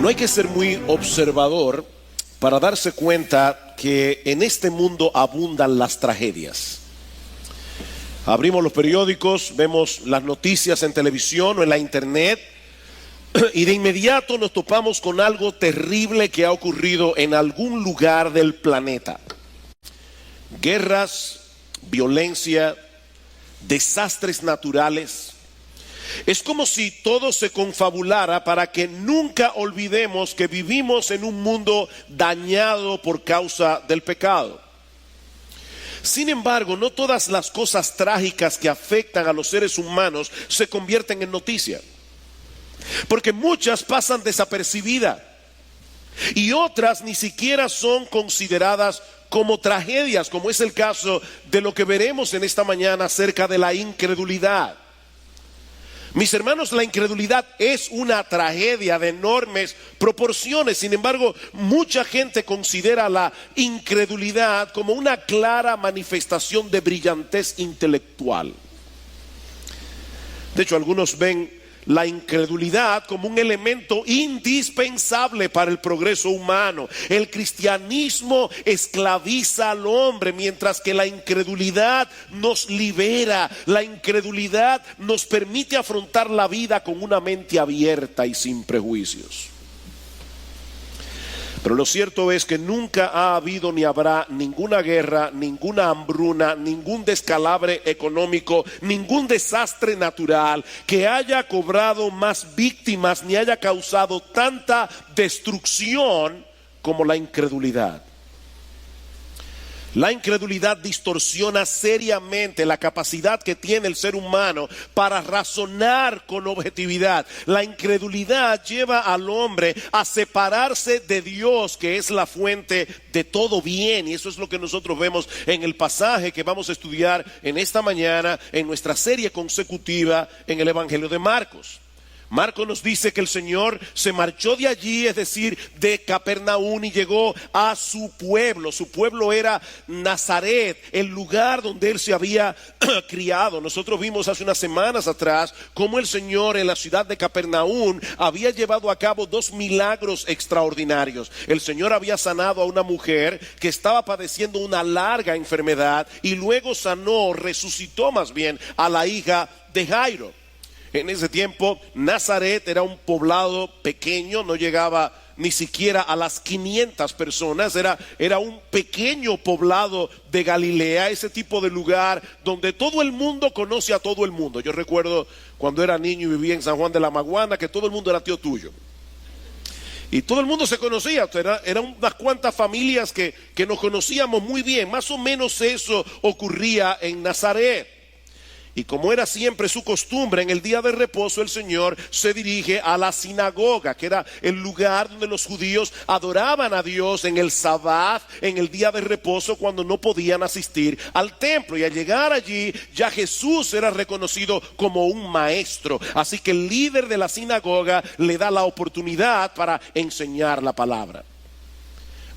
No hay que ser muy observador para darse cuenta que en este mundo abundan las tragedias. Abrimos los periódicos, vemos las noticias en televisión o en la internet y de inmediato nos topamos con algo terrible que ha ocurrido en algún lugar del planeta. Guerras, violencia, desastres naturales. Es como si todo se confabulara para que nunca olvidemos que vivimos en un mundo dañado por causa del pecado. Sin embargo, no todas las cosas trágicas que afectan a los seres humanos se convierten en noticia, porque muchas pasan desapercibidas y otras ni siquiera son consideradas como tragedias, como es el caso de lo que veremos en esta mañana acerca de la incredulidad. Mis hermanos, la incredulidad es una tragedia de enormes proporciones. Sin embargo, mucha gente considera la incredulidad como una clara manifestación de brillantez intelectual. De hecho, algunos ven la incredulidad como un elemento indispensable para el progreso humano. El cristianismo esclaviza al hombre, mientras que la incredulidad nos libera. La incredulidad nos permite afrontar la vida con una mente abierta y sin prejuicios. Pero lo cierto es que nunca ha habido ni habrá ninguna guerra, ninguna hambruna, ningún descalabre económico, ningún desastre natural que haya cobrado más víctimas ni haya causado tanta destrucción como la incredulidad. La incredulidad distorsiona seriamente la capacidad que tiene el ser humano para razonar con objetividad. La incredulidad lleva al hombre a separarse de Dios, que es la fuente de todo bien. Y eso es lo que nosotros vemos en el pasaje que vamos a estudiar en esta mañana en nuestra serie consecutiva en el Evangelio de Marcos. Marcos nos dice que el Señor se marchó de allí, es decir, de Capernaum, y llegó a su pueblo. Su pueblo era Nazaret, el lugar donde él se había criado. Nosotros vimos hace unas semanas atrás cómo el Señor en la ciudad de Capernaum había llevado a cabo 2 milagros extraordinarios. El Señor había sanado a una mujer que estaba padeciendo una larga enfermedad y luego sanó, resucitó más bien, a la hija de Jairo. En ese tiempo Nazaret era un poblado pequeño, no llegaba ni siquiera a las 500 personas, era un pequeño poblado de Galilea, ese tipo de lugar donde todo el mundo conoce a todo el mundo. Yo recuerdo cuando era niño y vivía en San Juan de la Maguana que todo el mundo era tío tuyo. Y todo el mundo se conocía, eran unas cuantas familias que nos conocíamos muy bien. Más o menos eso ocurría en Nazaret. Y como era siempre su costumbre, en el día de reposo el Señor se dirige a la sinagoga, que era el lugar donde los judíos adoraban a Dios en el sabbat, en el día de reposo, cuando no podían asistir al templo. Y al llegar allí, ya Jesús era reconocido como un maestro. Así que el líder de la sinagoga le da la oportunidad para enseñar la palabra.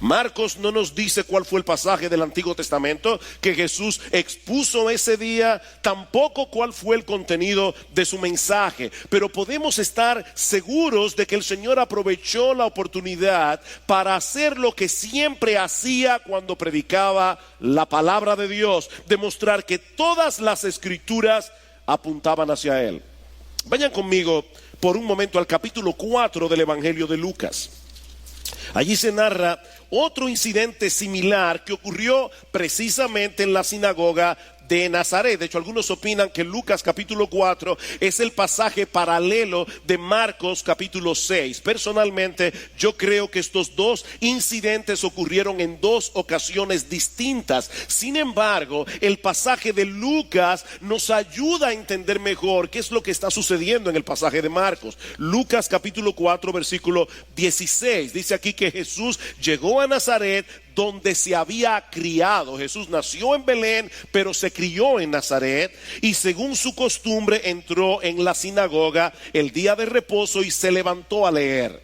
Marcos no nos dice cuál fue el pasaje del Antiguo Testamento que Jesús expuso ese día, tampoco cuál fue el contenido de su mensaje, pero podemos estar seguros de que el Señor aprovechó la oportunidad para hacer lo que siempre hacía cuando predicaba la palabra de Dios, demostrar que todas las escrituras apuntaban hacia Él. Vayan conmigo por un momento al capítulo 4 del Evangelio de Lucas. Allí se narra otro incidente similar que ocurrió precisamente en la sinagoga de Nazaret. De hecho, algunos opinan que Lucas capítulo 4 es el pasaje paralelo de Marcos capítulo 6. Personalmente, yo creo que estos dos incidentes ocurrieron en dos ocasiones distintas. Sin embargo, el pasaje de Lucas nos ayuda a entender mejor qué es lo que está sucediendo en el pasaje de Marcos. Lucas capítulo 4 versículo 16 dice aquí que Jesús llegó a Nazaret, donde se había criado. Jesús nació en Belén, pero se crió en Nazaret, y según su costumbre entró en la sinagoga el día de reposo y se levantó a leer.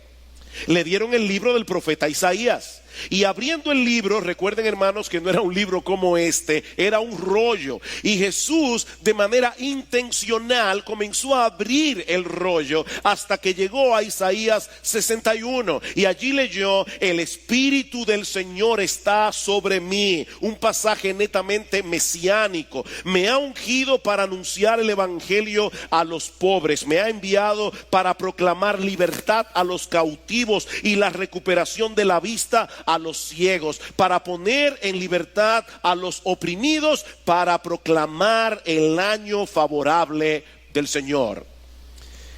Le dieron el libro del profeta Isaías. Y abriendo el libro, recuerden hermanos que no era un libro como este, era un rollo. Y Jesús de manera intencional comenzó a abrir el rollo hasta que llegó a Isaías 61. Y allí leyó: el Espíritu del Señor está sobre mí. Un pasaje netamente mesiánico. Me ha ungido para anunciar el evangelio a los pobres. Me ha enviado para proclamar libertad a los cautivos y la recuperación de la vista a los ciegos, para poner en libertad a los oprimidos, para proclamar el año favorable del Señor.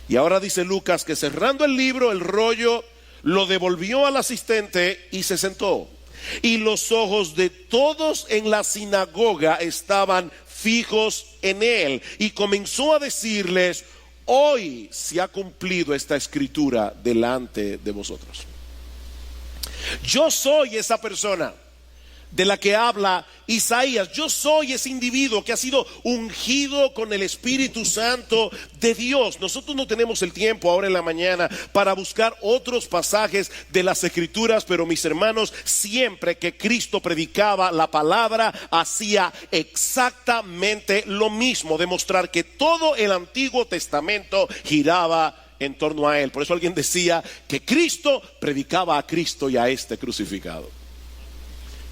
Y ahora dice Lucas que cerrando el libro, el rollo, lo devolvió al asistente y se sentó. Y los ojos de todos en la sinagoga estaban fijos en él. Y comenzó a decirles: hoy se ha cumplido esta escritura delante de vosotros. Yo soy esa persona de la que habla Isaías. Yo soy ese individuo que ha sido ungido con el Espíritu Santo de Dios. Nosotros no tenemos el tiempo ahora en la mañana para buscar otros pasajes de las Escrituras, pero mis hermanos, siempre que Cristo predicaba la palabra, hacía exactamente lo mismo: demostrar que todo el Antiguo Testamento giraba en torno a él. Por eso alguien decía que Cristo predicaba a Cristo y a este crucificado.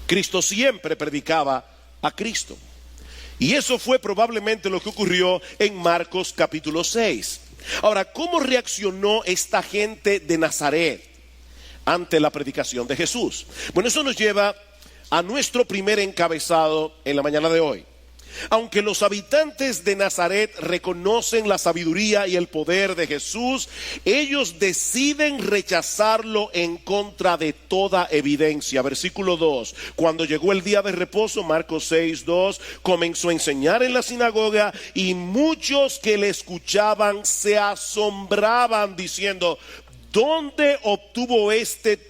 Cristo siempre predicaba a Cristo. Y eso fue probablemente lo que ocurrió en Marcos capítulo 6. Ahora, ¿cómo reaccionó esta gente de Nazaret ante la predicación de Jesús? Bueno, eso nos lleva a nuestro primer encabezado en la mañana de hoy. Aunque los habitantes de Nazaret reconocen la sabiduría y el poder de Jesús, ellos deciden rechazarlo en contra de toda evidencia. Versículo 2: cuando llegó el día de reposo, Marcos 6:2, comenzó a enseñar en la sinagoga y muchos que le escuchaban se asombraban diciendo: ¿dónde obtuvo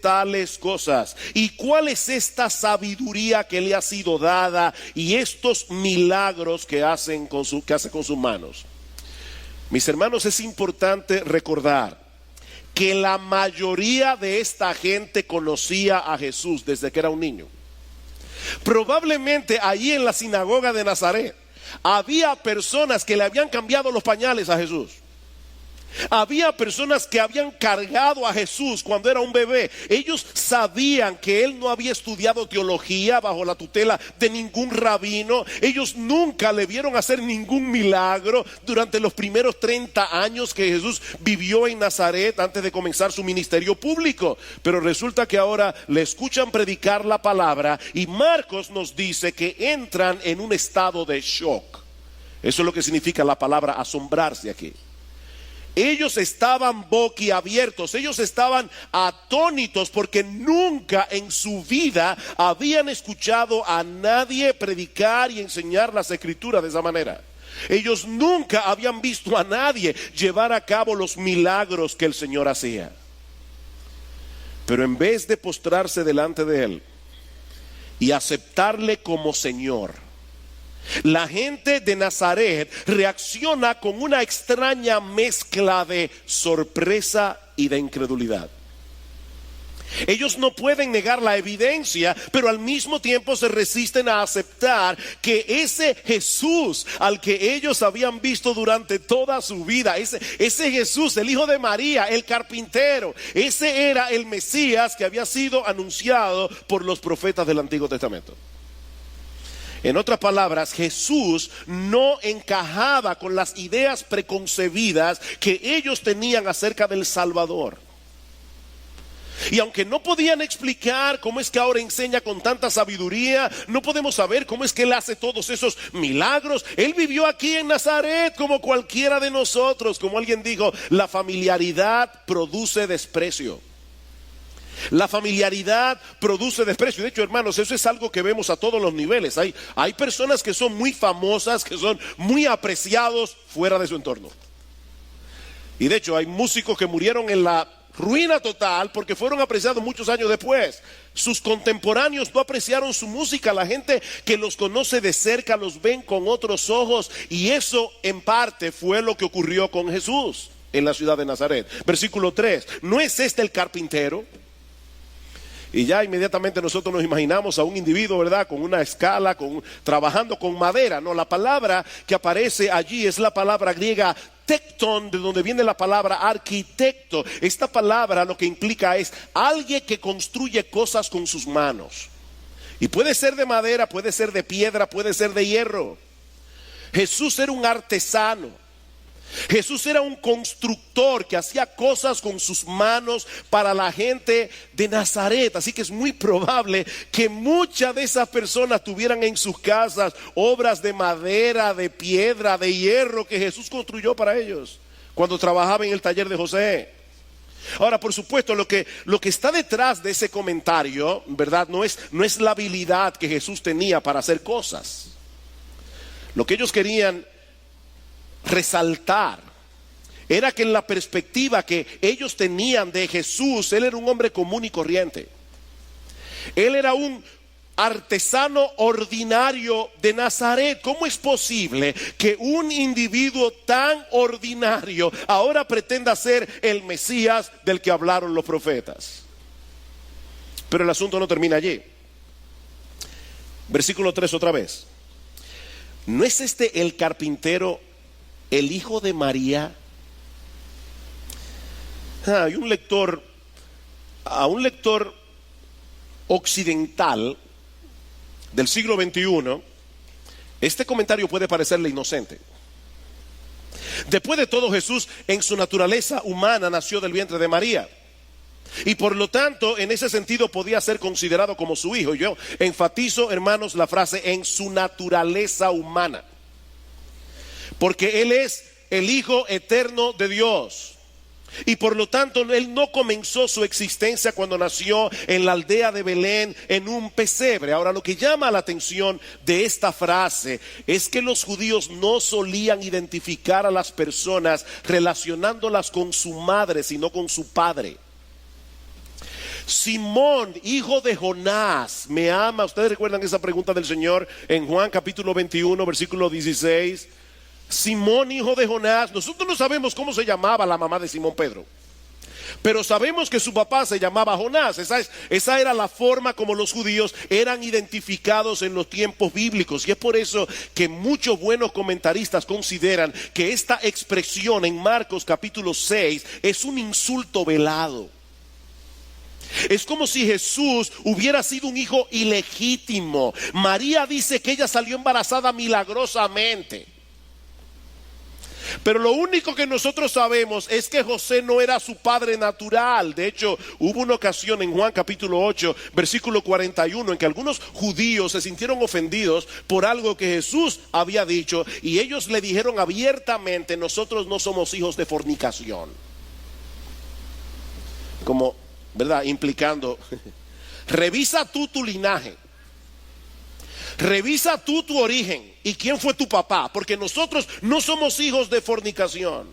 tales cosas? ¿Y cuál es esta sabiduría que le ha sido dada y estos milagros que hace con sus manos? Mis hermanos, es importante recordar que la mayoría de esta gente conocía a Jesús desde que era un niño. Probablemente allí en la sinagoga de Nazaret había personas que le habían cambiado los pañales a Jesús. Había personas que habían cargado a Jesús cuando era un bebé. Ellos sabían que él no había estudiado teología bajo la tutela de ningún rabino. Ellos nunca le vieron hacer ningún milagro durante los primeros 30 años que Jesús vivió en Nazaret antes de comenzar su ministerio público. Pero resulta que ahora le escuchan predicar la palabra y Marcos nos dice que entran en un estado de shock. Eso es lo que significa la palabra asombrarse aquí. Ellos estaban boquiabiertos, ellos estaban atónitos porque nunca en su vida habían escuchado a nadie predicar y enseñar las Escrituras de esa manera. Ellos nunca habían visto a nadie llevar a cabo los milagros que el Señor hacía. Pero en vez de postrarse delante de él y aceptarle como Señor, la gente de Nazaret reacciona con una extraña mezcla de sorpresa y de incredulidad. Ellos no pueden negar la evidencia, pero al mismo tiempo se resisten a aceptar que ese Jesús al que ellos habían visto durante toda su vida, ese Jesús, el hijo de María, el carpintero, ese era el Mesías que había sido anunciado por los profetas del Antiguo Testamento. En otras palabras, Jesús no encajaba con las ideas preconcebidas que ellos tenían acerca del Salvador. Y aunque no podían explicar cómo es que ahora enseña con tanta sabiduría, no podemos saber cómo es que él hace todos esos milagros. Él vivió aquí en Nazaret como cualquiera de nosotros. Como alguien dijo, la familiaridad produce desprecio. La familiaridad produce desprecio. De hecho, hermanos, eso es algo que vemos a todos los niveles. Hay personas que son muy famosas, que son muy apreciados fuera de su entorno. Y de hecho, hay músicos que murieron en la ruina total porque fueron apreciados muchos años después. Sus contemporáneos no apreciaron su música. La gente que los conoce de cerca los ven con otros ojos. Y eso en parte fue lo que ocurrió con Jesús en la ciudad de Nazaret. Versículo 3. ¿No es este el carpintero Y ya inmediatamente nosotros nos imaginamos a un individuo, ¿verdad?, con una escala, trabajando con madera. No, la palabra que aparece allí es la palabra griega tecton, de donde viene la palabra arquitecto. Esta palabra lo que implica es alguien que construye cosas con sus manos. Y puede ser de madera, puede ser de piedra, puede ser de hierro. Jesús era un artesano. Jesús era un constructor que hacía cosas con sus manos para la gente de Nazaret. Así que es muy probable que muchas de esas personas tuvieran en sus casas obras de madera, de piedra, de hierro que Jesús construyó para ellos cuando trabajaba en el taller de José. Ahora, por supuesto, lo que está detrás de ese comentario, ¿verdad?, no es la habilidad que Jesús tenía para hacer cosas. Lo que ellos querían resaltar era que en la perspectiva que ellos tenían de Jesús, Él era un hombre común y corriente. Él era un artesano ordinario de Nazaret. ¿Cómo es posible que un individuo tan ordinario ahora pretenda ser el Mesías del que hablaron los profetas? Pero el asunto no termina allí. Versículo 3 otra vez. ¿No es este el carpintero, el hijo de María? Hay un lector occidental del siglo XXI, este comentario puede parecerle inocente. Después de todo, Jesús en su naturaleza humana nació del vientre de María, y por lo tanto en ese sentido podía ser considerado como su hijo. Yo enfatizo, hermanos, la frase en su naturaleza humana, porque Él es el Hijo eterno de Dios. Y por lo tanto Él no comenzó su existencia cuando nació en la aldea de Belén en un pesebre. Ahora, lo que llama la atención de esta frase es que los judíos no solían identificar a las personas relacionándolas con su madre, sino con su padre. Simón, hijo de Jonás, ¿me ama? ¿Ustedes recuerdan esa pregunta del Señor en Juan capítulo 21 versículo 16? Simón, hijo de Jonás. Nosotros no sabemos cómo se llamaba la mamá de Simón Pedro, pero sabemos que su papá se llamaba Jonás. Esa era la forma como los judíos eran identificados en los tiempos bíblicos. Y es por eso que muchos buenos comentaristas consideran que esta expresión en Marcos capítulo 6 es un insulto velado. Es como si Jesús hubiera sido un hijo ilegítimo. María dice que ella salió embarazada milagrosamente, pero lo único que nosotros sabemos es que José no era su padre natural. De hecho, hubo una ocasión en Juan capítulo 8 versículo 41 en que algunos judíos se sintieron ofendidos por algo que Jesús había dicho, y ellos le dijeron abiertamente: nosotros no somos hijos de fornicación. Como, ¿verdad?, implicando, revisa tú tu linaje, revisa tú tu origen y quién fue tu papá, porque nosotros no somos hijos de fornicación.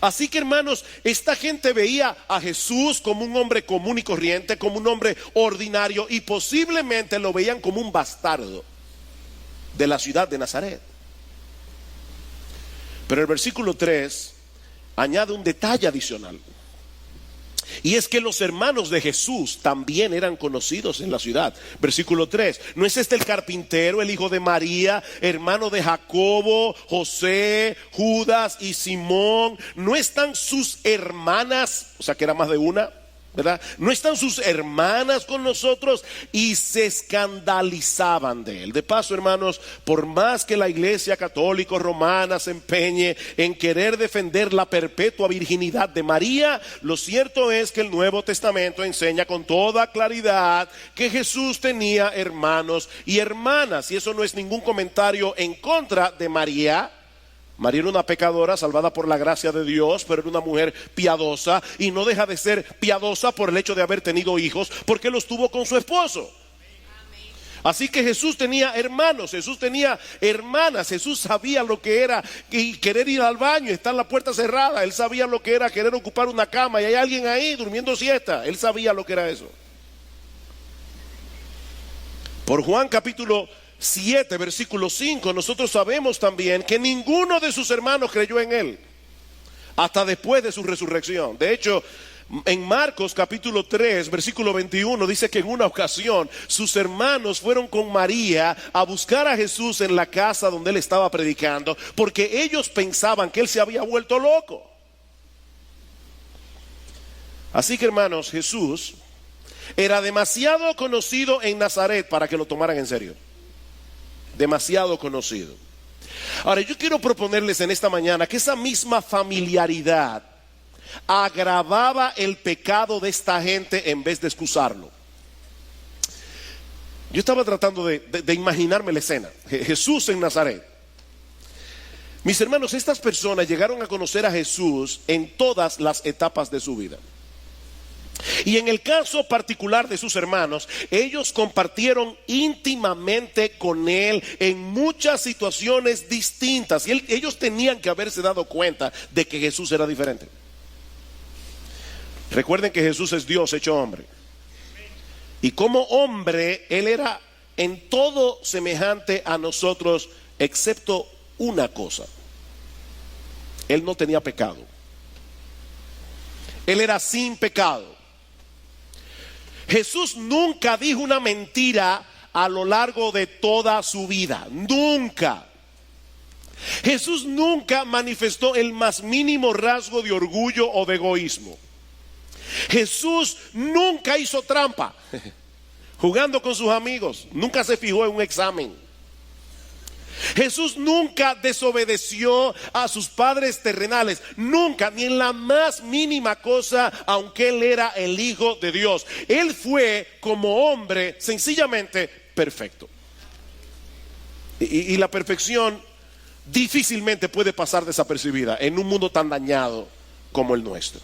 Así que, hermanos, esta gente veía a Jesús como un hombre común y corriente, como un hombre ordinario, y posiblemente lo veían como un bastardo de la ciudad de Nazaret. Pero el versículo 3 añade un detalle adicional, y es que los hermanos de Jesús también eran conocidos en la ciudad. Versículo 3: ¿no es este el carpintero, el hijo de María, hermano de Jacobo, José, Judas y Simón? ¿No están sus hermanas, o sea que era más de una, ¿verdad? ¿No están sus hermanas con nosotros? Y se escandalizaban de él. De paso, hermanos, por más que la iglesia católica romana se empeñe en querer defender la perpetua virginidad de María, lo cierto es que el Nuevo Testamento enseña con toda claridad que Jesús tenía hermanos y hermanas. Y eso no es ningún comentario en contra de María. María era una pecadora salvada por la gracia de Dios, pero era una mujer piadosa, y no deja de ser piadosa por el hecho de haber tenido hijos, porque los tuvo con su esposo. Así que Jesús tenía hermanos, Jesús tenía hermanas. Jesús sabía lo que era querer ir al baño y estar la puerta cerrada. Él sabía lo que era querer ocupar una cama y hay alguien ahí durmiendo siesta. Él sabía lo que era eso. Por Juan capítulo 7 versículo 5 nosotros sabemos también que ninguno de sus hermanos creyó en él hasta después de su resurrección. De hecho, En Marcos capítulo 3, versículo 21, dice que en una ocasión sus hermanos fueron con María a buscar a Jesús en la casa donde él estaba predicando, porque ellos pensaban que él se había vuelto loco. Así que, hermanos, Jesús era demasiado conocido en Nazaret para que lo tomaran en serio. Demasiado conocido. Ahora, yo quiero proponerles en esta mañana que esa misma familiaridad agravaba el pecado de esta gente en vez de excusarlo. Yo estaba tratando de imaginarme la escena. Jesús en Nazaret. Mis hermanos, estas personas llegaron a conocer a Jesús en todas las etapas de su vida. Y en el caso particular de sus hermanos, ellos compartieron íntimamente con él en muchas situaciones distintas. Y ellos tenían que haberse dado cuenta de que Jesús era diferente. Recuerden que Jesús es Dios hecho hombre. Y como hombre, él era en todo semejante a nosotros, excepto una cosa: él no tenía pecado. Él era sin pecado. Jesús nunca dijo una mentira a lo largo de toda su vida. Nunca. Jesús nunca manifestó el más mínimo rasgo de orgullo o de egoísmo. Jesús nunca hizo trampa jugando con sus amigos. Nunca se fijó en un examen. Jesús nunca desobedeció a sus padres terrenales. Nunca, ni en la más mínima cosa, aunque él era el Hijo de Dios. Él fue como hombre sencillamente perfecto. Y la perfección difícilmente puede pasar desapercibida en un mundo tan dañado como el nuestro.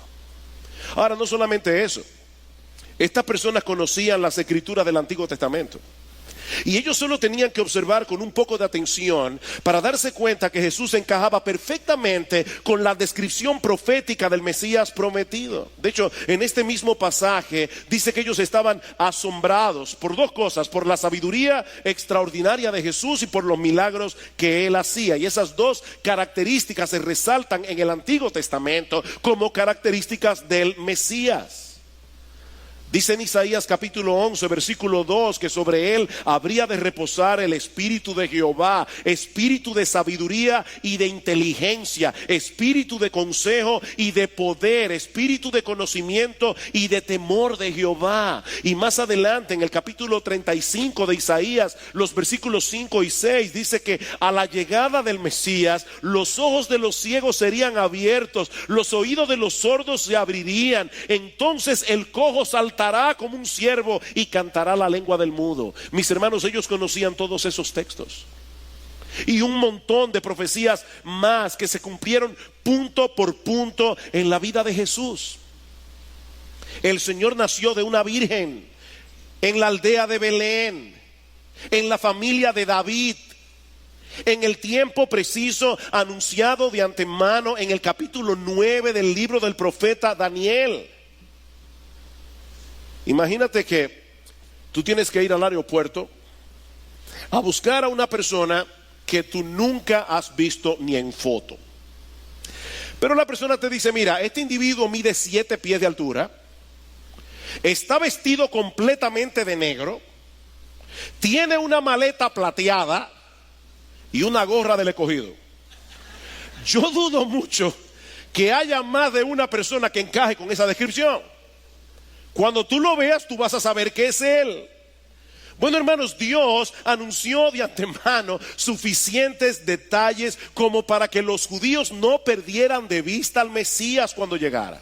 Ahora, no solamente eso. Estas personas conocían las escrituras del Antiguo Testamento. Y ellos solo tenían que observar con un poco de atención para darse cuenta que Jesús encajaba perfectamente con la descripción profética del Mesías prometido. De hecho, en este mismo pasaje dice que ellos estaban asombrados por dos cosas: por la sabiduría extraordinaria de Jesús y por los milagros que él hacía. Y esas dos características se resaltan en el Antiguo Testamento como características del Mesías. Dice en Isaías capítulo 11 versículo 2 que sobre él habría de reposar el espíritu de Jehová, espíritu de sabiduría y de inteligencia, espíritu de consejo y de poder, espíritu de conocimiento y de temor de Jehová. Y más adelante en el capítulo 35 de Isaías, los versículos 5 y 6, dice que a la llegada del Mesías los ojos de los ciegos serían abiertos, los oídos de los sordos se abrirían, entonces el cojo saltará como un ciervo y cantará la lengua del mudo. Mis hermanos, ellos conocían todos esos textos y un montón de profecías más que se cumplieron punto por punto en la vida de Jesús. El Señor nació de una virgen en la aldea de Belén, en la familia de David, en el tiempo preciso anunciado de antemano en el capítulo 9 del libro del profeta Daniel. Imagínate que tú tienes que ir al aeropuerto a buscar a una persona que tú nunca has visto ni en foto. Pero la persona te dice: mira, este individuo mide 7 pies de altura, está vestido completamente de negro, tiene una maleta plateada y una gorra del Escogido. Yo dudo mucho que haya más de una persona que encaje con esa descripción. Cuando tú lo veas, tú vas a saber que es él. Bueno, hermanos, Dios anunció de antemano suficientes detalles como para que los judíos no perdieran de vista al Mesías cuando llegara.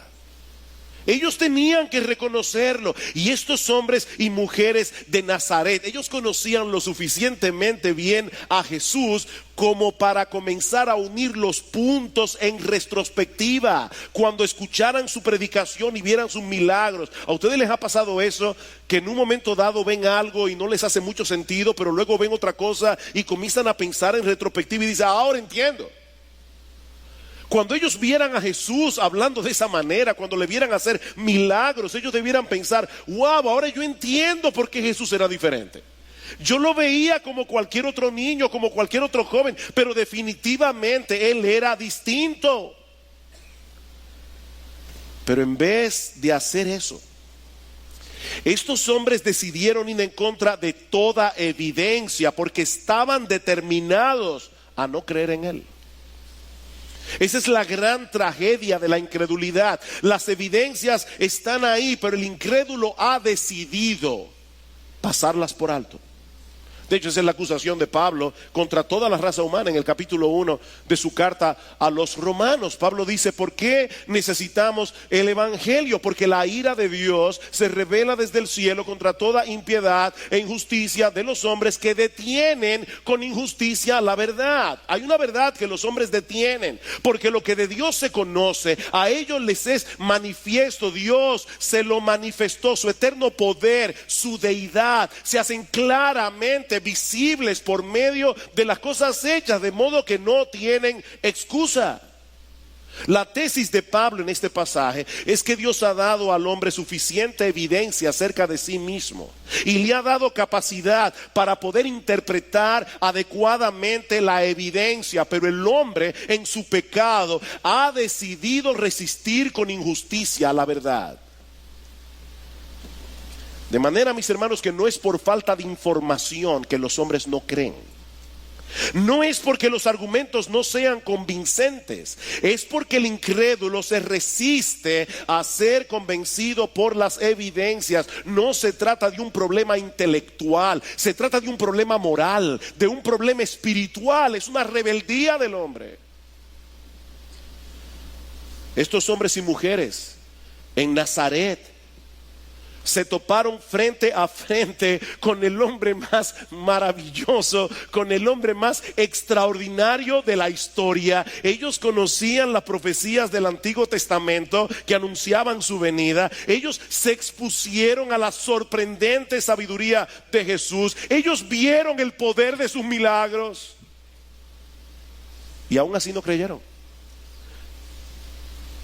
Ellos tenían que reconocerlo. Y estos hombres y mujeres de Nazaret, ellos conocían lo suficientemente bien a Jesús como para comenzar a unir los puntos en retrospectiva cuando escucharan su predicación y vieran sus milagros. ¿A ustedes les ha pasado eso? Que en un momento dado ven algo y no les hace mucho sentido, pero luego ven otra cosa y comienzan a pensar en retrospectiva y dicen: ahora entiendo. Cuando ellos vieran a Jesús hablando de esa manera, cuando le vieran hacer milagros, ellos debieran pensar: wow, ahora yo entiendo por qué Jesús era diferente. Yo lo veía como cualquier otro niño, como cualquier otro joven, pero definitivamente él era distinto. Pero en vez de hacer eso, estos hombres decidieron ir en contra de toda evidencia porque estaban determinados a no creer en Él. Esa es la gran tragedia de la incredulidad. Las evidencias están ahí, pero el incrédulo ha decidido pasarlas por alto. De hecho, esa es la acusación de Pablo contra toda la raza humana en el capítulo 1 de su carta a los romanos. Pablo dice: ¿por qué necesitamos el evangelio? Porque la ira de Dios se revela desde el cielo contra toda impiedad e injusticia de los hombres que detienen con injusticia la verdad. Hay una verdad que los hombres detienen, porque lo que de Dios se conoce, a ellos les es manifiesto. Dios se lo manifestó, su eterno poder, su deidad, se hacen claramente visibles por medio de las cosas hechas, de modo que no tienen excusa. La tesis de Pablo en este pasaje es que Dios ha dado al hombre suficiente evidencia acerca de sí mismo y le ha dado capacidad para poder interpretar adecuadamente la evidencia, pero el hombre en su pecado ha decidido resistir con injusticia a la verdad. De manera, mis hermanos, que no es por falta de información que los hombres no creen. No es porque los argumentos no sean convincentes. Es porque el incrédulo se resiste a ser convencido por las evidencias. No se trata de un problema intelectual, se trata de un problema moral, de un problema espiritual. Es una rebeldía del hombre. Estos hombres y mujeres en Nazaret se toparon frente a frente con el hombre más maravilloso, con el hombre más extraordinario de la historia. Ellos conocían las profecías del Antiguo Testamento que anunciaban su venida. Ellos se expusieron a la sorprendente sabiduría de Jesús. Ellos vieron el poder de sus milagros y aún así no creyeron.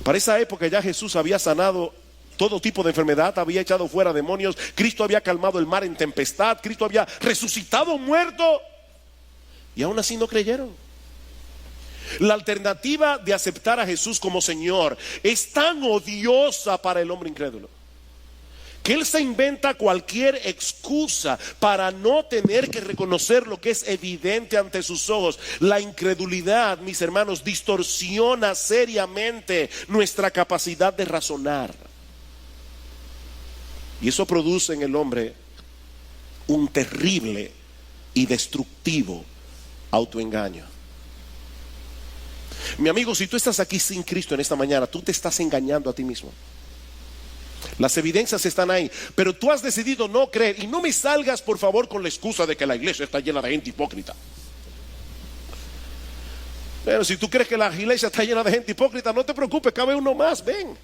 Para esa época ya Jesús había sanado todo tipo de enfermedad, había echado fuera demonios, Cristo había calmado el mar en tempestad, Cristo había resucitado muerto, y aún así no creyeron. La alternativa de aceptar a Jesús como Señor es tan odiosa para el hombre incrédulo que él se inventa cualquier excusa para no tener que reconocer lo que es evidente ante sus ojos. La incredulidad, mis hermanos, distorsiona seriamente nuestra capacidad de razonar. Y eso produce en el hombre un terrible y destructivo autoengaño. Mi amigo, si tú estás aquí sin Cristo en esta mañana, tú te estás engañando a ti mismo. Las evidencias están ahí, pero tú has decidido no creer. Y no me salgas, por favor, con la excusa de que la iglesia está llena de gente hipócrita. Pero si tú crees que la iglesia está llena de gente hipócrita, no te preocupes, cabe uno más, ven.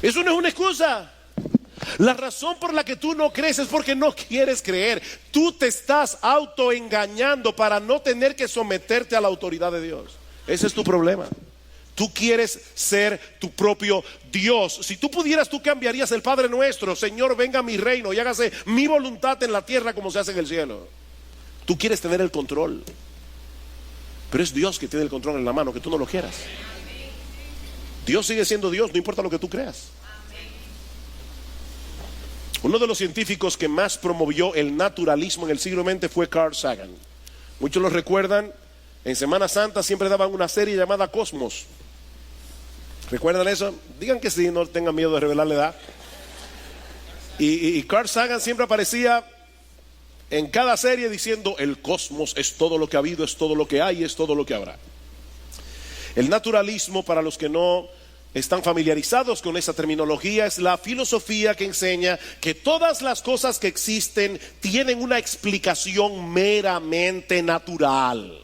Eso no es una excusa. La razón por la que tú no crees es porque no quieres creer. Tú te estás autoengañando para no tener que someterte a la autoridad de Dios. Ese es tu problema. Tú quieres ser tu propio Dios. Si tú pudieras, tú cambiarías el Padre Nuestro: Señor, venga a mi reino y hágase mi voluntad en la tierra como se hace en el cielo. Tú quieres tener el control, pero es Dios que tiene el control en la mano, que tú no lo quieras. Dios sigue siendo Dios, no importa lo que tú creas. Uno de los científicos que más promovió el naturalismo en el siglo XX fue Carl Sagan. Muchos lo recuerdan. En Semana Santa siempre daban una serie llamada Cosmos. ¿Recuerdan eso? Digan que sí, no tengan miedo de revelar la edad. Y Carl Sagan siempre aparecía en cada serie diciendo: el cosmos es todo lo que ha habido, es todo lo que hay, es todo lo que habrá. El naturalismo, para los que no están familiarizados con esa terminología, es la filosofía que enseña que todas las cosas que existen tienen una explicación meramente natural.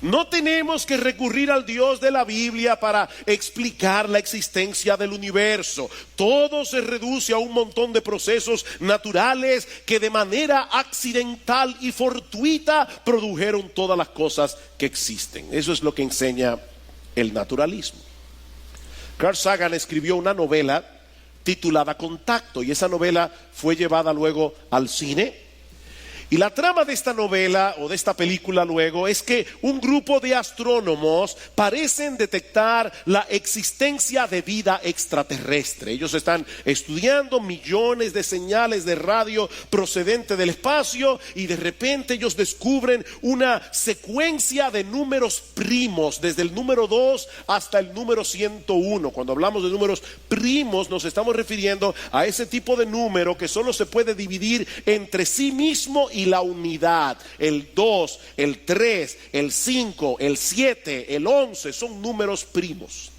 No tenemos que recurrir al Dios de la Biblia para explicar la existencia del universo. Todo se reduce a un montón de procesos naturales que de manera accidental y fortuita produjeron todas las cosas que existen. Eso es lo que enseña el naturalismo. Carl Sagan escribió una novela titulada Contacto, y esa novela fue llevada luego al cine. Y la trama de esta novela o de esta película luego es que un grupo de astrónomos parecen detectar la existencia de vida extraterrestre. Ellos están estudiando millones de señales de radio procedente del espacio y de repente ellos descubren una secuencia de números primos desde el número 2 hasta el número 101. Cuando hablamos de números primos nos estamos refiriendo a ese tipo de número que solo se puede dividir entre sí mismo y la unidad. El 2, el 3, el 5, el 7, el 11 son números primos.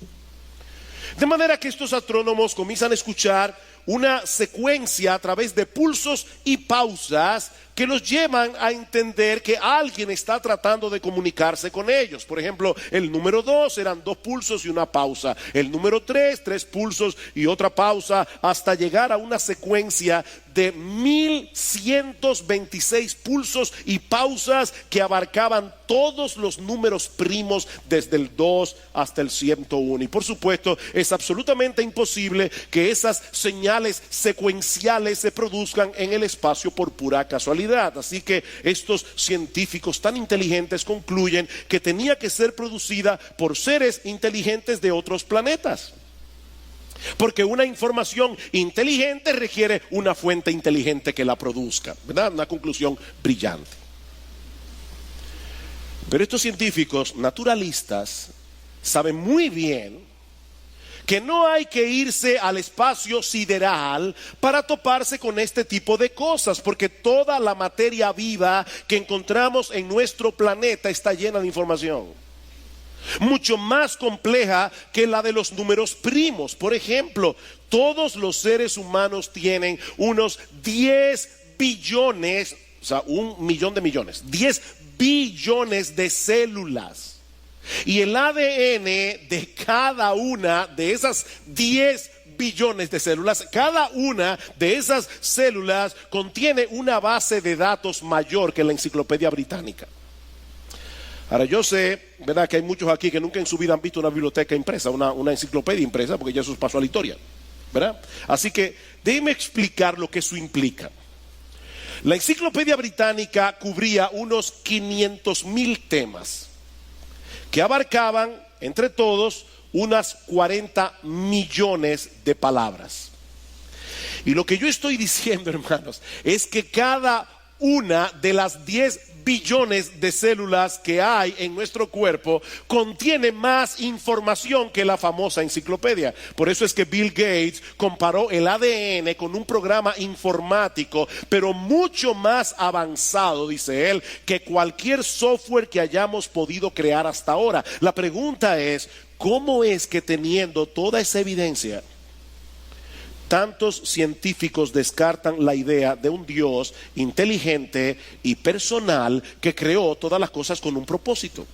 De manera que estos astrónomos comienzan a escuchar una secuencia a través de pulsos y pausas que los llevan a entender que alguien está tratando de comunicarse con ellos. Por ejemplo, el número 2 eran 2 pulsos y una pausa. El número 3, 3 pulsos y otra pausa, hasta llegar a una secuencia de 1126 pulsos y pausas que abarcaban todos los números primos desde el 2 hasta el 101. Y por supuesto, es absolutamente imposible que esas señales secuenciales se produzcan en el espacio por pura casualidad. Así que estos científicos tan inteligentes concluyen que tenía que ser producida por seres inteligentes de otros planetas. Porque una información inteligente requiere una fuente inteligente que la produzca, ¿verdad? Una conclusión brillante. Pero estos científicos naturalistas saben muy bien que no hay que irse al espacio sideral para toparse con este tipo de cosas, porque toda la materia viva que encontramos en nuestro planeta está llena de información, mucho más compleja que la de los números primos. Por ejemplo, todos los seres humanos tienen unos 10 billones, o sea, 1 millón de millones, 10 billones de células. Y el ADN de cada una de esas 10 billones de células, cada una de esas células contiene una base de datos mayor que la Enciclopedia Británica. Ahora yo sé, ¿verdad?, que hay muchos aquí que nunca en su vida han visto una biblioteca impresa, una enciclopedia impresa, porque ya eso pasó a la historia, ¿verdad? Así que déjenme explicar lo que eso implica. La Enciclopedia Británica cubría unos 500,000 temas que abarcaban entre todos unas 40 millones de palabras. Y lo que yo estoy diciendo, hermanos, es que cada una de las 10 billones de células que hay en nuestro cuerpo contiene más información que la famosa enciclopedia. Por eso es que Bill Gates comparó el ADN con un programa informático, pero mucho más avanzado, dice él, que cualquier software que hayamos podido crear hasta ahora. La pregunta es, ¿cómo es que teniendo toda esa evidencia, tantos científicos descartan la idea de un Dios inteligente y personal que creó todas las cosas con un propósito?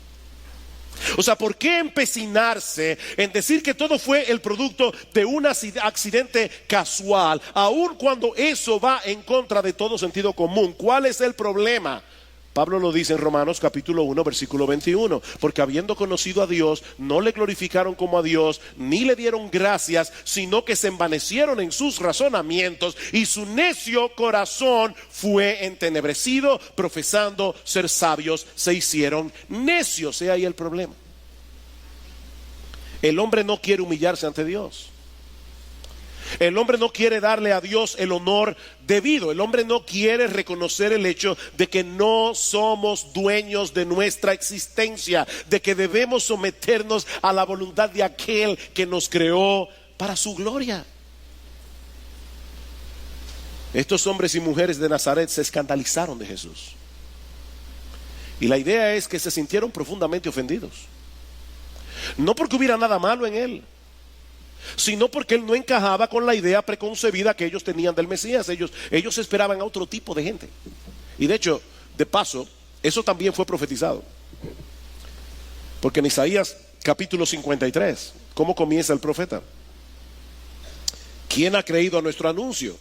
O sea, ¿por qué empecinarse en decir que todo fue el producto de un accidente casual, aun cuando eso va en contra de todo sentido común? ¿Cuál es el problema? Pablo lo dice en Romanos capítulo 1 versículo 21, porque habiendo conocido a Dios, no le glorificaron como a Dios, ni le dieron gracias, sino que se envanecieron en sus razonamientos, y su necio corazón fue entenebrecido, profesando ser sabios, se hicieron necios. He ahí el problema. El hombre no quiere humillarse ante Dios. El hombre no quiere darle a Dios el honor debido. El hombre no quiere reconocer el hecho de que no somos dueños de nuestra existencia, de que debemos someternos a la voluntad de aquel que nos creó para su gloria. Estos hombres y mujeres de Nazaret se escandalizaron de Jesús. Y la idea es que se sintieron profundamente ofendidos. No porque hubiera nada malo en él, sino porque él no encajaba con la idea preconcebida que ellos tenían del Mesías. Ellos esperaban a otro tipo de gente. Y de hecho, de paso, eso también fue profetizado. Porque en Isaías capítulo 53, ¿cómo comienza el profeta? ¿Quién ha creído a nuestro anuncio?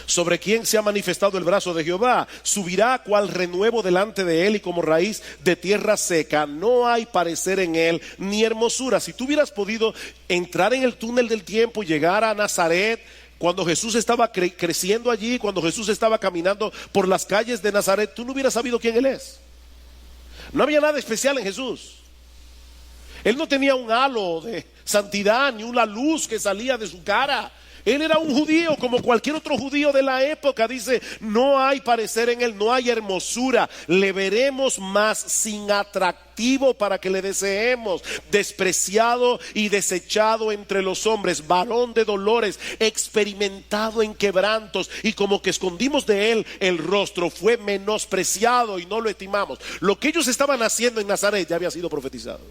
¿Sobre quién se ha manifestado el brazo de Jehová? Subirá cual renuevo delante de él, y como raíz de tierra seca. No hay parecer en él ni hermosura. Si tú hubieras podido entrar en el túnel del tiempo y llegar a Nazaret cuando Jesús estaba creciendo allí, cuando Jesús estaba caminando por las calles de Nazaret, tú no hubieras sabido quién Él es. No había nada especial en Jesús. Él no tenía un halo de santidad ni una luz que salía de su cara. Él era un judío como cualquier otro judío de la época. Dice, no hay parecer en él, no hay hermosura. Le veremos más sin atractivo para que le deseemos. Despreciado y desechado entre los hombres, varón de dolores, experimentado en quebrantos. Y como que escondimos de él el rostro, fue menospreciado y no lo estimamos. Lo que ellos estaban haciendo en Nazaret ya había sido profetizado.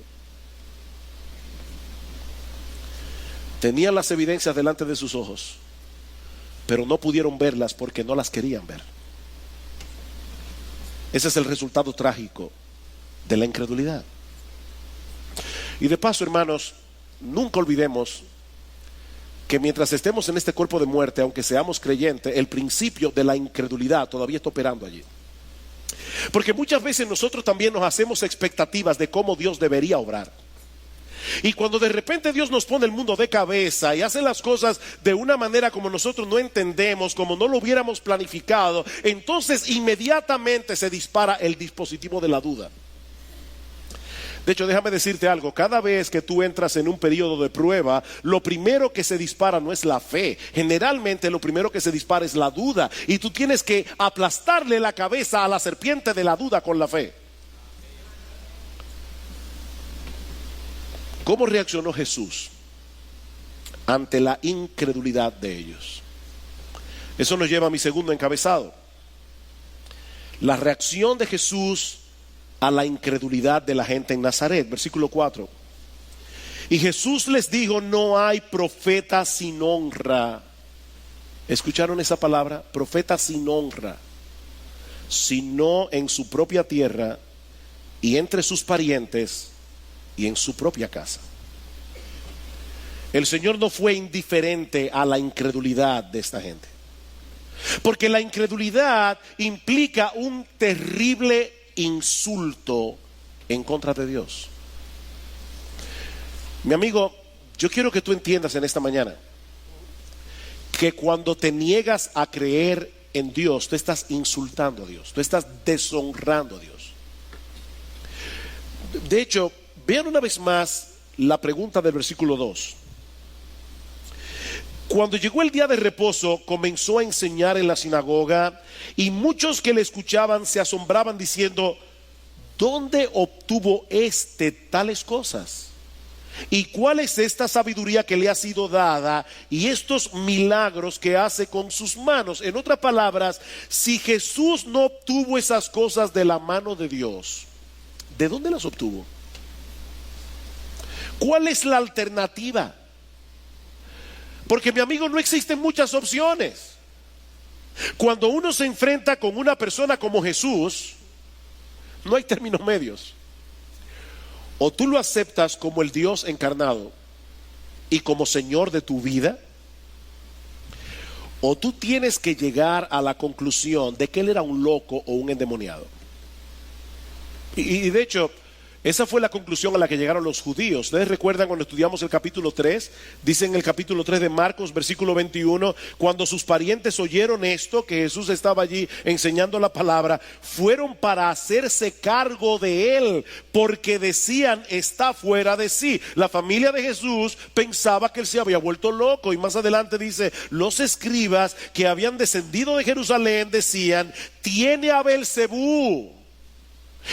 Tenían las evidencias delante de sus ojos, pero no pudieron verlas porque no las querían ver. Ese es el resultado trágico de la incredulidad. Y de paso, hermanos, nunca olvidemos que mientras estemos en este cuerpo de muerte, aunque seamos creyentes, el principio de la incredulidad todavía está operando allí. Porque muchas veces nosotros también nos hacemos expectativas de cómo Dios debería obrar. Y cuando de repente Dios nos pone el mundo de cabeza y hace las cosas de una manera como nosotros no entendemos, como no lo hubiéramos planificado, entonces inmediatamente se dispara el dispositivo de la duda. De hecho, déjame decirte algo, cada vez que tú entras en un periodo de prueba, lo primero que se dispara no es la fe. Generalmente lo primero que se dispara es la duda. Y tú tienes que aplastarle la cabeza a la serpiente de la duda con la fe. ¿Cómo reaccionó Jesús ante la incredulidad de ellos? Eso nos lleva a mi segundo encabezado. La reacción de Jesús a la incredulidad de la gente en Nazaret, versículo 4. Y Jesús les dijo, no hay profeta sin honra. ¿Escucharon esa palabra? Profeta sin honra, sino en su propia tierra y entre sus parientes y en su propia casa. El Señor no fue indiferente a la incredulidad de esta gente, porque la incredulidad implica un terrible insulto en contra de Dios. Mi amigo, yo quiero que tú entiendas en esta mañana que cuando te niegas a creer en Dios, tú estás insultando a Dios, tú estás deshonrando a Dios. De hecho, vean una vez más la pregunta del versículo 2. Cuando llegó el día de reposo, comenzó a enseñar en la sinagoga y muchos que le escuchaban se asombraban diciendo, ¿dónde obtuvo tales cosas? ¿Y cuál es esta sabiduría que le ha sido dada y estos milagros que hace con sus manos? En otras palabras, si Jesús no obtuvo esas cosas de la mano de Dios, ¿de dónde las obtuvo? ¿Cuál es la alternativa? Porque, mi amigo, no existen muchas opciones. Cuando uno se enfrenta con una persona como Jesús, no hay términos medios. O tú lo aceptas como el Dios encarnado y como Señor de tu vida, o tú tienes que llegar a la conclusión de que él era un loco o un endemoniado. Y de hecho, esa fue la conclusión a la que llegaron los judíos. Ustedes recuerdan cuando estudiamos el capítulo 3, dice en el capítulo 3 de Marcos, versículo 21, cuando sus parientes oyeron esto, que Jesús estaba allí enseñando la palabra, fueron para hacerse cargo de él, porque decían, está fuera de sí. La familia de Jesús pensaba que él se había vuelto loco, y más adelante dice, los escribas que habían descendido de Jerusalén decían, tiene a Beelzebú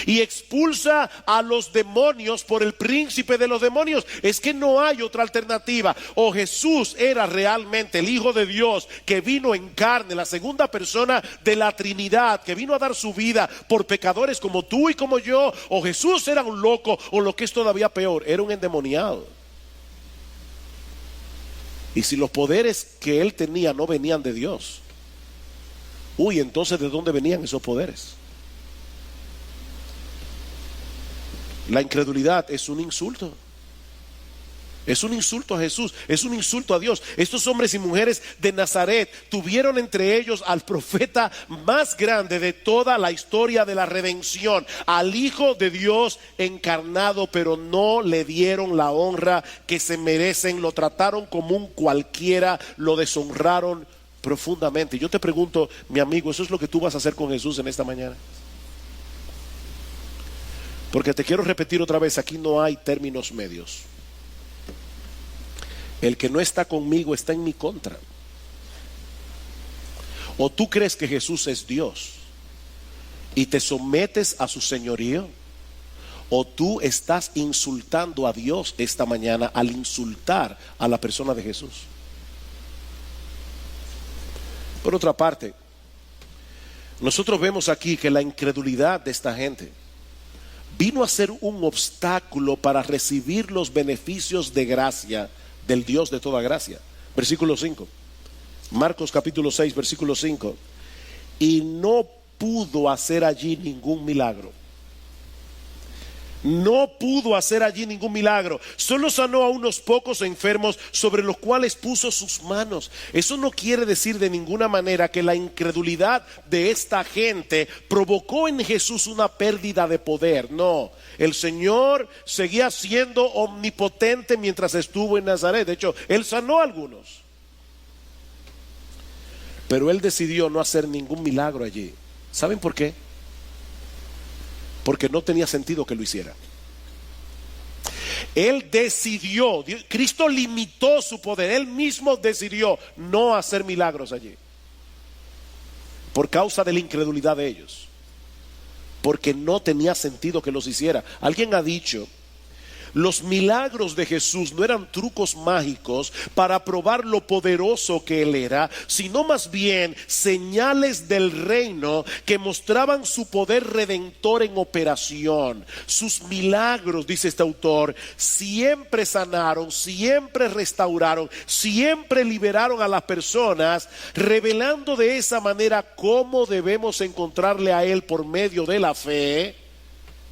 y expulsa a los demonios por el príncipe de los demonios. Es que no hay otra alternativa. O Jesús era realmente el Hijo de Dios que vino en carne, la segunda persona de la Trinidad, que vino a dar su vida por pecadores como tú y como yo, o Jesús era un loco, o lo que es todavía peor, era un endemoniado. Y si los poderes que él tenía no venían de Dios, entonces ¿de dónde venían esos poderes? La incredulidad es un insulto. Es un insulto a Jesús, es un insulto a Dios. Estos hombres y mujeres de Nazaret tuvieron entre ellos al profeta más grande de toda la historia de la redención, al Hijo de Dios encarnado, pero no le dieron la honra que se merecen, lo trataron como un cualquiera, lo deshonraron profundamente. Yo te pregunto, mi amigo, ¿eso es lo que tú vas a hacer con Jesús en esta mañana? Porque te quiero repetir otra vez, aquí no hay términos medios. El que no está conmigo está en mi contra. O tú crees que Jesús es Dios y te sometes a su señorío, o tú estás insultando a Dios esta mañana al insultar a la persona de Jesús. Por otra parte, nosotros vemos aquí que la incredulidad de esta gente vino a ser un obstáculo para recibir los beneficios de gracia del Dios de toda gracia. Versículo 5, Marcos capítulo 6, versículo 5. Y no pudo hacer allí ningún milagro. No pudo hacer allí ningún milagro. Solo sanó a unos pocos enfermos sobre los cuales puso sus manos. Eso no quiere decir de ninguna manera que la incredulidad de esta gente provocó en Jesús una pérdida de poder. No, el Señor seguía siendo omnipotente mientras estuvo en Nazaret. De hecho, Él sanó a algunos, pero Él decidió no hacer ningún milagro allí. ¿Saben por qué? Porque no tenía sentido que lo hiciera. Él decidió, Cristo limitó su poder, Él mismo decidió no hacer milagros allí, por causa de la incredulidad de ellos, porque no tenía sentido que los hiciera. Alguien ha dicho: los milagros de Jesús no eran trucos mágicos para probar lo poderoso que Él era, sino más bien señales del reino que mostraban su poder redentor en operación. Sus milagros, dice este autor, siempre sanaron, siempre restauraron, siempre liberaron a las personas, revelando de esa manera cómo debemos encontrarle a Él por medio de la fe,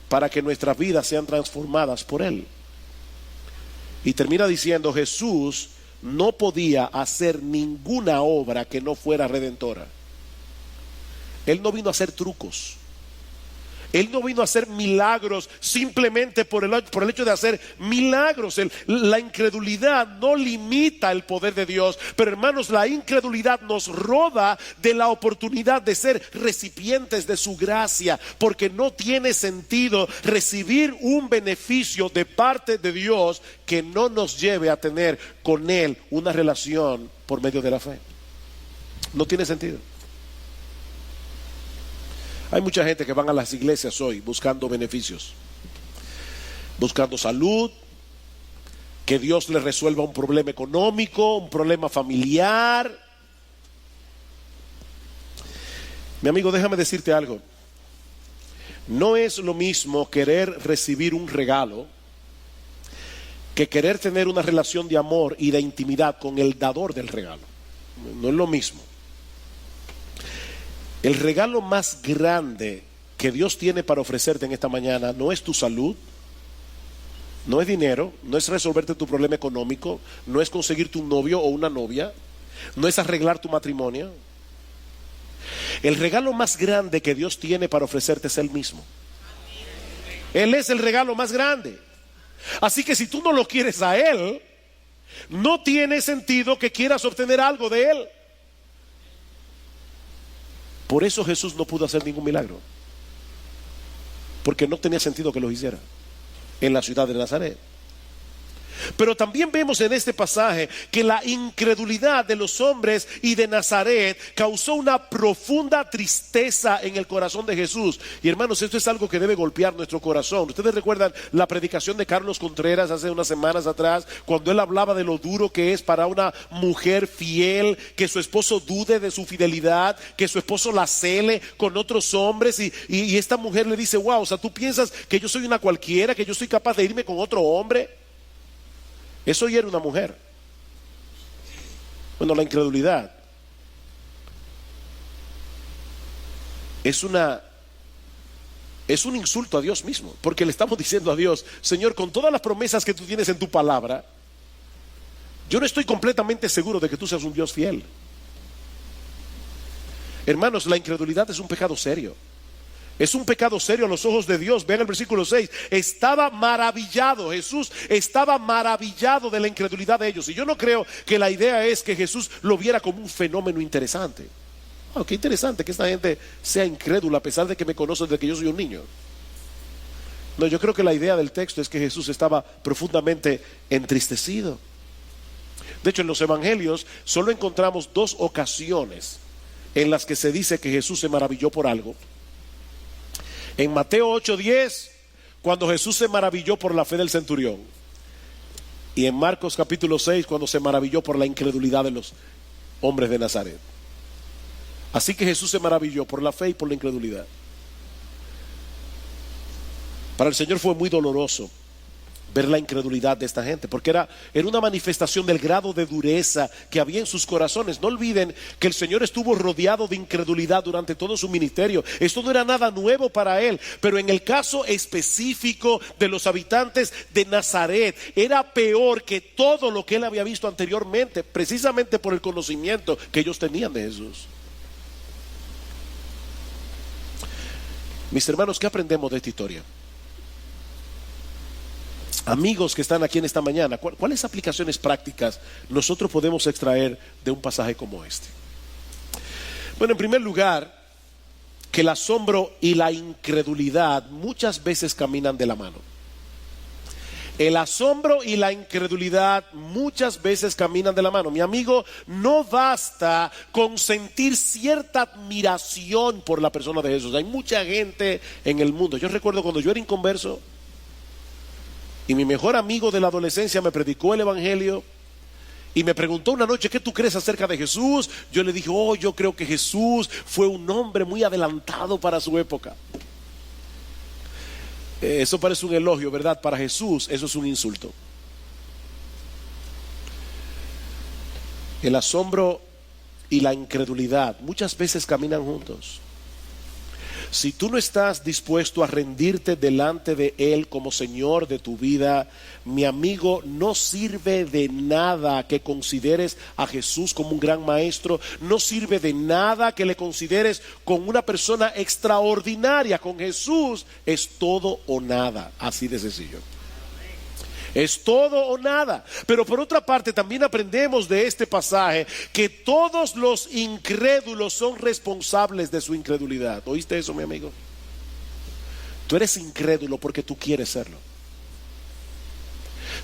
para que nuestras vidas sean transformadas por Él. Y termina diciendo: Jesús no podía hacer ninguna obra que no fuera redentora. Él no vino a hacer trucos. Él no vino a hacer milagros simplemente por el hecho de hacer milagros. La incredulidad no limita el poder de Dios, pero hermanos, la incredulidad nos roba de la oportunidad de ser recipientes de su gracia, porque no tiene sentido recibir un beneficio de parte de Dios que no nos lleve a tener con Él una relación por medio de la fe. No tiene sentido. Hay mucha gente que van a las iglesias hoy buscando beneficios, buscando salud, que Dios les resuelva un problema económico, un problema familiar. Mi amigo, déjame decirte algo. No es lo mismo querer recibir un regalo que querer tener una relación de amor y de intimidad con el dador del regalo. No es lo mismo. El regalo más grande que Dios tiene para ofrecerte en esta mañana no es tu salud, no es dinero, no es resolverte tu problema económico, no es conseguirte un novio o una novia, no es arreglar tu matrimonio. El regalo más grande que Dios tiene para ofrecerte es Él mismo. Él es el regalo más grande. Así que si tú no lo quieres a Él, no tiene sentido que quieras obtener algo de Él. Por eso Jesús no pudo hacer ningún milagro, porque no tenía sentido que lo hiciera en la ciudad de Nazaret. Pero también vemos en este pasaje que la incredulidad de los hombres y de Nazaret causó una profunda tristeza en el corazón de Jesús. Y hermanos, esto es algo que debe golpear nuestro corazón. Ustedes recuerdan la predicación de Carlos Contreras hace unas semanas atrás, cuando él hablaba de lo duro que es para una mujer fiel que su esposo dude de su fidelidad, que su esposo la cele con otros hombres, y esta mujer le dice: wow, o sea, tú piensas que yo soy una cualquiera, que yo soy capaz de irme con otro hombre. Eso hiere una mujer. Bueno, la incredulidad es un insulto a Dios mismo, porque le estamos diciendo a Dios: Señor, con todas las promesas que tú tienes en tu palabra, Yo no estoy completamente seguro de que tú seas un Dios fiel. Hermanos, la incredulidad es un pecado serio. Es un pecado serio a los ojos de Dios. Vean el versículo 6. Estaba maravillado. Jesús estaba maravillado de la incredulidad de ellos. Y yo no creo que la idea es que Jesús lo viera como un fenómeno interesante. Oh, qué interesante que esta gente sea incrédula a pesar de que me conoce desde que yo soy un niño. No, yo creo que la idea del texto es que Jesús estaba profundamente entristecido. De hecho, en los evangelios solo encontramos 2 ocasiones en las que se dice que Jesús se maravilló por algo. En Mateo 8:10, cuando Jesús se maravilló por la fe del centurión. Y en Marcos capítulo 6, cuando se maravilló por la incredulidad de los hombres de Nazaret. Así que Jesús se maravilló por la fe y por la incredulidad. Para el Señor fue muy doloroso ver la incredulidad de esta gente, porque era una manifestación del grado de dureza que había en sus corazones. No olviden que el Señor estuvo rodeado de incredulidad durante todo su ministerio. Esto no era nada nuevo para él, pero en el caso específico de los habitantes de Nazaret, era peor que todo lo que él había visto anteriormente, precisamente por el conocimiento que ellos tenían de Jesús. Mis hermanos, ¿qué aprendemos de esta historia? Amigos que están aquí en esta mañana, ¿cuáles aplicaciones prácticas nosotros podemos extraer de un pasaje como este? Bueno, en primer lugar, que el asombro y la incredulidad muchas veces caminan de la mano. El asombro y la incredulidad muchas veces caminan de la mano. Mi amigo, no basta con sentir cierta admiración por la persona de Jesús. Hay mucha gente en el mundo. Yo recuerdo cuando yo era inconverso y mi mejor amigo de la adolescencia me predicó el evangelio y me preguntó una noche: ¿qué tú crees acerca de Jesús? Yo le dije: yo creo que Jesús fue un hombre muy adelantado para su época. Eso parece un elogio, ¿verdad? Para Jesús eso es un insulto. El asombro y la incredulidad muchas veces caminan juntos. Si tú no estás dispuesto a rendirte delante de Él como Señor de tu vida, mi amigo, no sirve de nada que consideres a Jesús como un gran maestro. No sirve de nada que le consideres como una persona extraordinaria. Con Jesús es todo o nada, así de sencillo. Es todo o nada. Pero por otra parte también aprendemos de este pasaje que todos los incrédulos son responsables de su incredulidad. ¿Oíste eso, mi amigo? Tú eres incrédulo porque tú quieres serlo.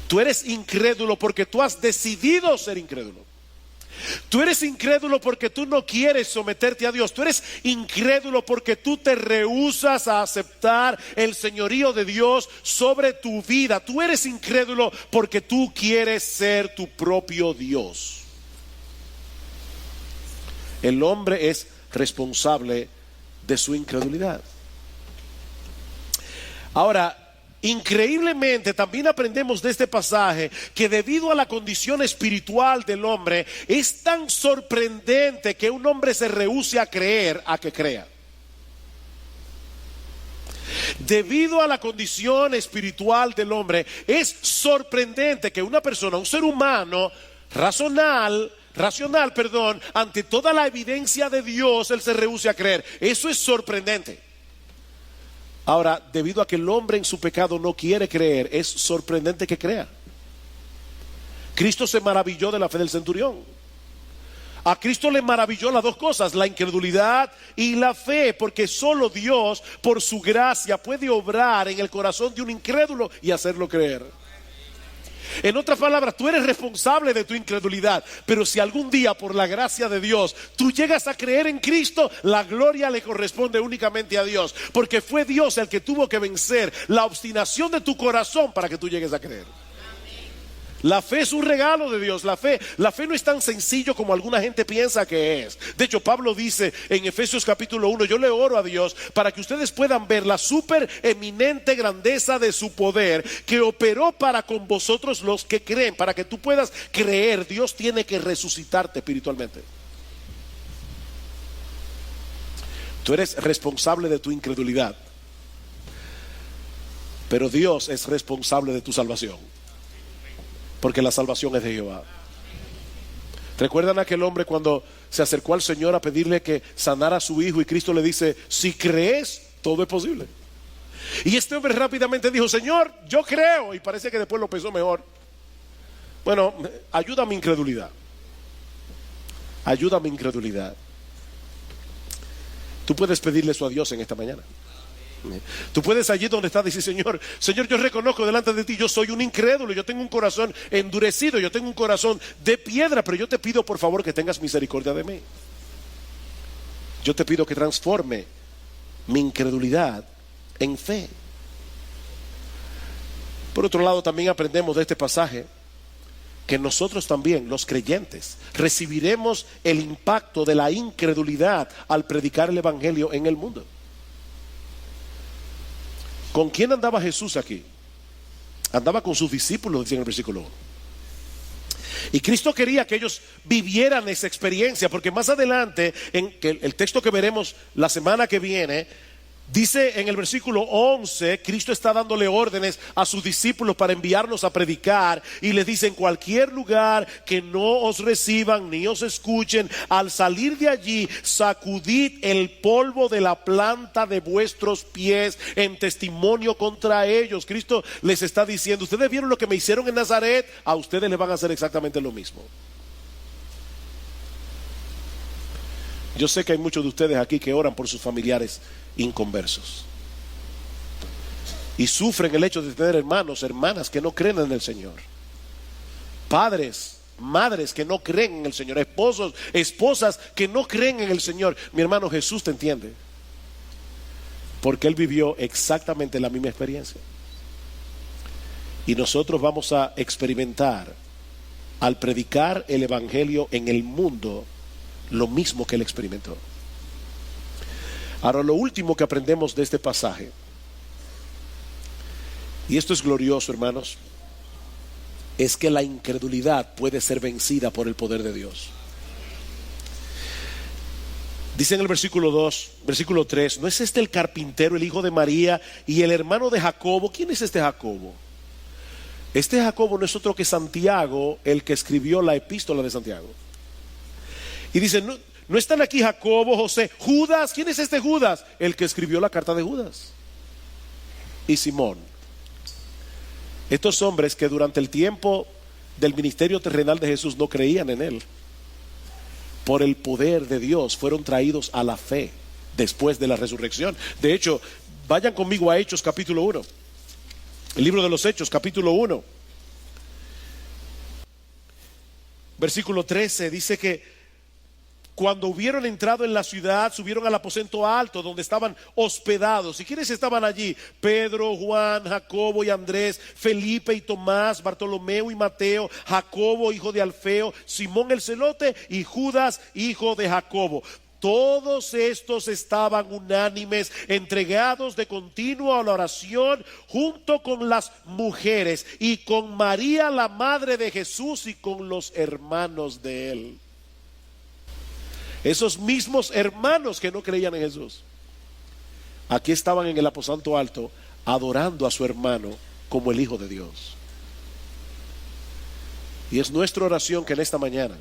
Tú eres incrédulo porque tú has decidido ser incrédulo. Tú eres incrédulo porque tú no quieres someterte a Dios. Tú eres incrédulo porque tú te rehusas a aceptar el señorío de Dios sobre tu vida. Tú eres incrédulo porque tú quieres ser tu propio Dios. El hombre es responsable de su incredulidad. Ahora, increíblemente también aprendemos de este pasaje que debido a la condición espiritual del hombre, es tan sorprendente que un hombre se rehúse a creer a que crea. Debido a la condición espiritual del hombre, es sorprendente que una persona, un ser humano racional, ante toda la evidencia de Dios, él se rehúse a creer. Eso es sorprendente. Ahora, debido a que el hombre en su pecado no quiere creer, es sorprendente que crea. Cristo se maravilló de la fe del centurión. A Cristo le maravilló las dos cosas, la incredulidad y la fe, porque solo Dios, por su gracia, puede obrar en el corazón de un incrédulo y hacerlo creer. En otras palabras, tú eres responsable de tu incredulidad, pero si algún día por la gracia de Dios tú llegas a creer en Cristo, la gloria le corresponde únicamente a Dios, porque fue Dios el que tuvo que vencer la obstinación de tu corazón para que tú llegues a creer. La fe es un regalo de Dios. La fe no es tan sencillo como alguna gente piensa que es. De hecho, Pablo dice en Efesios capítulo 1, yo le oro a Dios para que ustedes puedan ver la súper eminente grandeza de su poder que operó para con vosotros los que creen. Para que tú puedas creer, Dios tiene que resucitarte espiritualmente. Tú eres responsable de tu incredulidad, pero Dios es responsable de tu salvación, porque la salvación es de Jehová. ¿Recuerdan a aquel hombre cuando se acercó al Señor a pedirle que sanara a su hijo y Cristo le dice, si crees, todo es posible? Y este hombre rápidamente dijo, Señor, yo creo, y parece que después lo pensó mejor. Bueno, ayuda a mi incredulidad. Ayuda a mi incredulidad. Tú puedes pedirle eso a Dios en esta mañana. Tú puedes allí donde estás decir, Señor, yo reconozco delante de ti, yo soy un incrédulo, yo tengo un corazón endurecido, yo tengo un corazón de piedra, pero yo te pido por favor que tengas misericordia de mí. Yo te pido que transforme mi incredulidad en fe. Por otro lado, también aprendemos de este pasaje que nosotros también, los creyentes, recibiremos el impacto de la incredulidad al predicar el evangelio en el mundo. ¿Con quién andaba Jesús aquí? Andaba con sus discípulos, dice en el versículo 1. Y Cristo quería que ellos vivieran esa experiencia, porque más adelante, en el texto que veremos la semana que viene, dice en el versículo 11, Cristo está dándole órdenes a sus discípulos para enviarlos a predicar, y les dice, en cualquier lugar que no os reciban ni os escuchen, al salir de allí, sacudid el polvo de la planta de vuestros pies en testimonio contra ellos. Cristo les está diciendo, ustedes vieron lo que me hicieron en Nazaret, a ustedes les van a hacer exactamente lo mismo. Yo sé que hay muchos de ustedes aquí que oran por sus familiares inconversos y sufren el hecho de tener hermanos, hermanas que no creen en el Señor, padres, madres que no creen en el Señor, esposos, esposas que no creen en el Señor. Mi hermano, Jesús te entiende, porque Él vivió exactamente la misma experiencia, y nosotros vamos a experimentar al predicar el evangelio en el mundo lo mismo que Él experimentó. Ahora, lo último que aprendemos de este pasaje, y esto es glorioso, hermanos, es que la incredulidad puede ser vencida por el poder de Dios. Dice en el versículo 2, versículo 3, ¿no es este el carpintero, el hijo de María y el hermano de Jacobo? ¿Quién es este Jacobo? Este Jacobo no es otro que Santiago, el que escribió la epístola de Santiago. Y dice, no están aquí Jacobo, José, Judas. ¿Quién es este Judas? El que escribió la carta de Judas. Y Simón. Estos hombres que durante el tiempo del ministerio terrenal de Jesús no creían en Él, por el poder de Dios fueron traídos a la fe después de la resurrección. De hecho, vayan conmigo a Hechos capítulo 1. El libro de los Hechos capítulo 1. Versículo 13 dice que cuando hubieron entrado en la ciudad, subieron al aposento alto donde estaban hospedados. ¿Y quiénes estaban allí? Pedro, Juan, Jacobo y Andrés, Felipe y Tomás, Bartolomeo y Mateo, Jacobo, hijo de Alfeo, Simón el celote y Judas, hijo de Jacobo. Todos estos estaban unánimes, entregados de continuo a la oración, junto con las mujeres y con María, la madre de Jesús, y con los hermanos de él. Esos mismos hermanos que no creían en Jesús, aquí estaban en el aposento alto, adorando a su hermano como el Hijo de Dios. Y es nuestra oración que en esta mañana,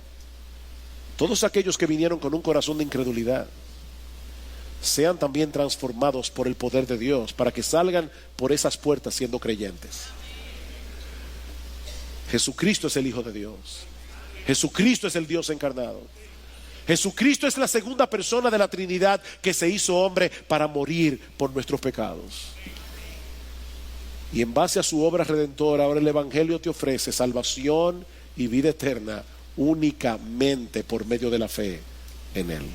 todos aquellos que vinieron con un corazón de incredulidad, sean también transformados por el poder de Dios, para que salgan por esas puertas siendo creyentes. Jesucristo es el Hijo de Dios. Jesucristo es el Dios encarnado. Jesucristo es la segunda persona de la Trinidad que se hizo hombre para morir por nuestros pecados. Y en base a su obra redentora, ahora el Evangelio te ofrece salvación y vida eterna únicamente por medio de la fe en Él.